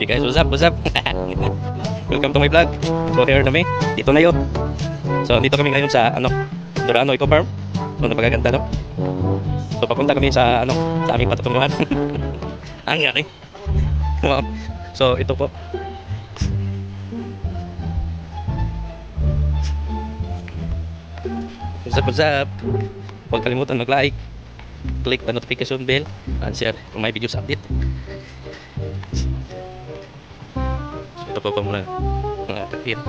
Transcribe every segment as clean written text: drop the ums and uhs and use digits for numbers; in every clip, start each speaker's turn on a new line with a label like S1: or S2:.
S1: Hey guys, what's up? What's up? Welcome to my vlog. So here kami, dito na yun. So dito kami ngayon sa Dorano Eco Farm. So napakaganda, no? So papunta kami sa sa aming patutunguhan. Ang yari. Wow. So ito po. What's up? Huwag kalimutan mag-like, click the notification bell, and share kung may videos update. So ito po muna mga kapir.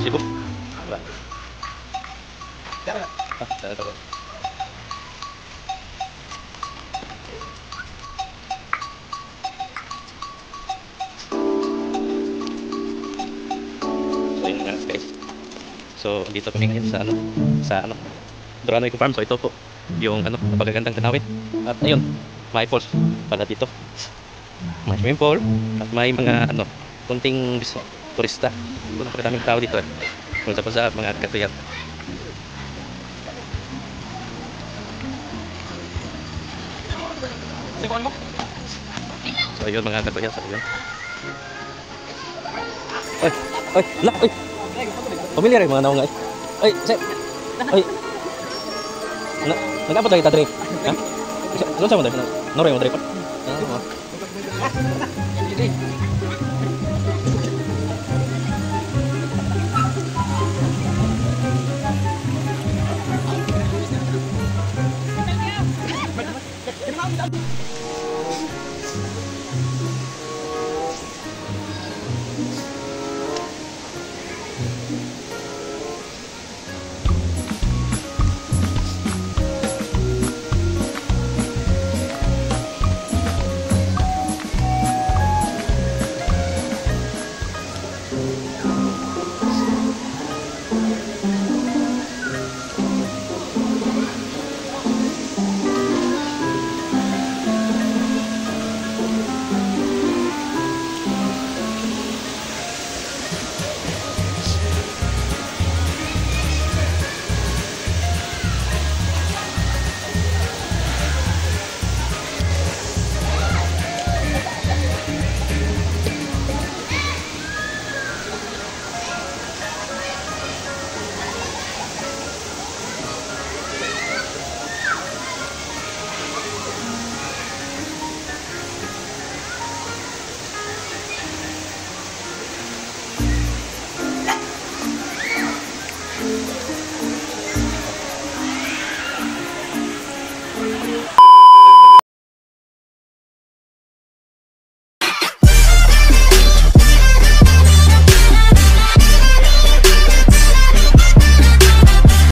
S1: Sibuk. So yun nga guys. So dito kami ngayon sa Dorano Eco Farm. So ito po yung napakagandang tanawin. At ayun, may falls pala dito. May swimming pool at may mga kunting turista. Napakadaming tao dito kung sa mga katuyat. So ayun mga katuyat, so yun. Oy, lak, oy. Pamilyar yung mga naong nga. Oy, sir. Oy. Nag-abot lagi ta dre. Ha? Ano sa mo dre? Noroy mo dre pa?